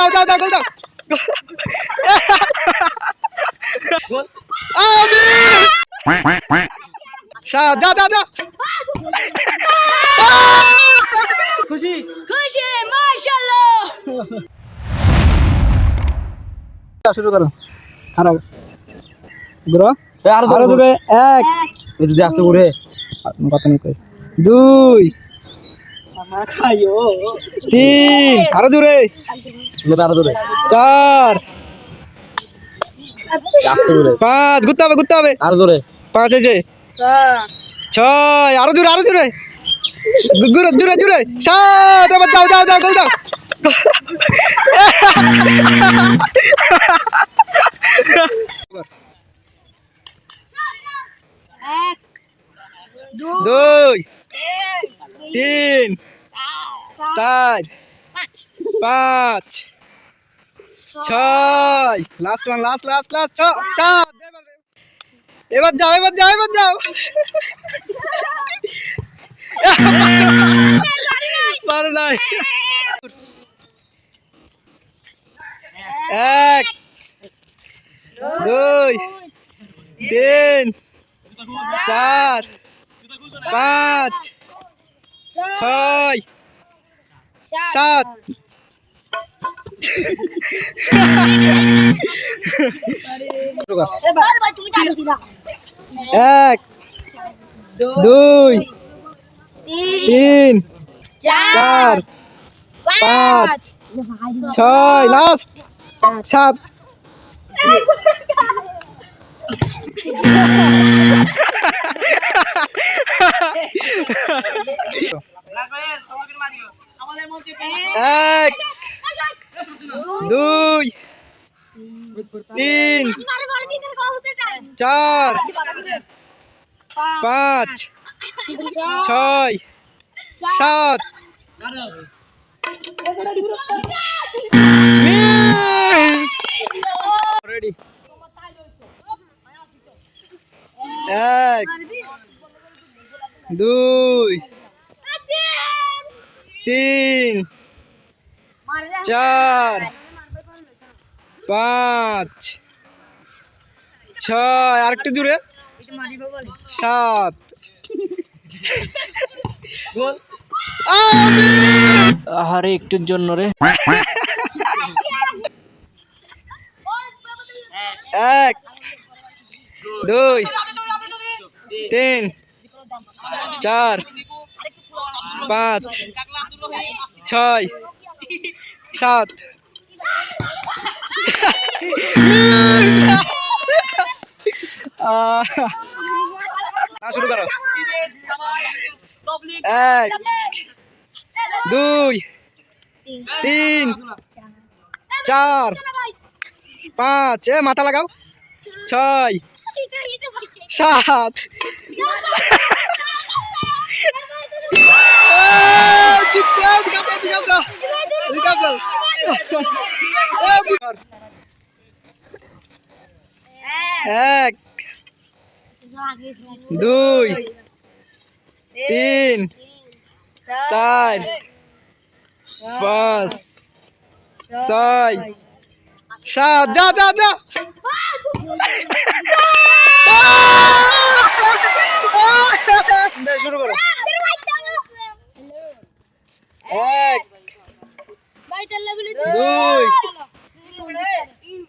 যাও যাও যাও গোল দাও শাহ যা যা যা খুশি খুশি মাশাআল্লাহ শুরু করো খারাপ গুরু আরো দূরে এক এই যদি আসতে ঘুরে কথা নেই কইস দুই তিন আরো দূরে আরো দূরে চার আসতে ঘুরে পাঁচ ঘুরতে হবে আরো দূরে পাঁচ এই যে ছয় আরো দূরে দূরে দূরে দূরে সাত এবার যাও যাও যাও গোল দাও এক দুই তিন চার পাঁচ ছয় last one last last last সাত এবার যাও পারো নাই এক দুই তিন চার পাঁচ ছয় সাত এক দুই তিন চার পাঁচ ছয় লাস্ট সাত এক দুই তিন চার পাঁচ ছয় সাত রেডি এক দুই তিন চার পাঁচ ছয় আরেকটু দূরে সাত আহারে একটুর জন্য রে এক দুই তিন চার পাঁচ ছয় সাত শুরু করো এক দুই তিন চার পাঁচ মাথা লাগাও ছয় সাত এক দুই তিন চার পাঁচ ছয় সাত যা যা যা শুরু করো এক দুই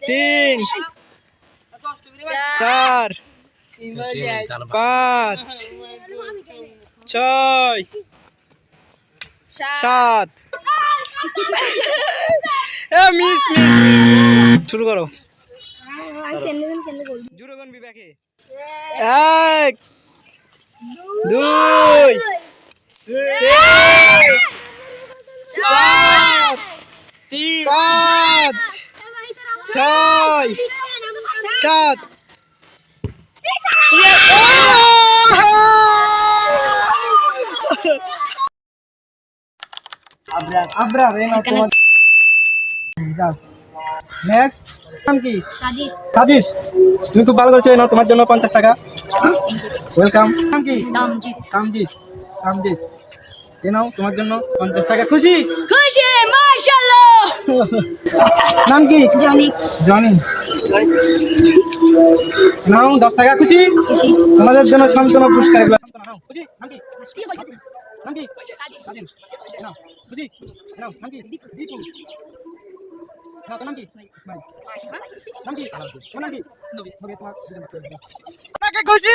তিন চার পাঁচ ছয় সাত মিস শুরু করো জুরগন বিবেকে এক দুই তিন পাঁচ ছয় সাত আব্রা নেক্সট নাম কি সাজিদ তুমি খুব ভালো করেছো নাও তোমার জন্য 50 টাকা ওয়েলকাম নাম কি কামজিৎ এ নাও তোমার জন্য 50 টাকা। খুশি? খুশি মাশাআল্লাহ। নাম কি? জনি। জনি। নাও 10 টাকা। খুশি? তোমাদের জন্য সান্ত্বনা পুরস্কার এগুলো। সান্ত্বনা নাও। খুশি? নাম কি? নাম কি? কাদিন। নাও। খুশি? নাও। নাম কি? দীপু। নাও, তোমার নাম কি? ইসমাইল। নাম কি? তোমার নাম কি? নবী। তোমার দুজন বাচ্চা। আপনাকে খুশি?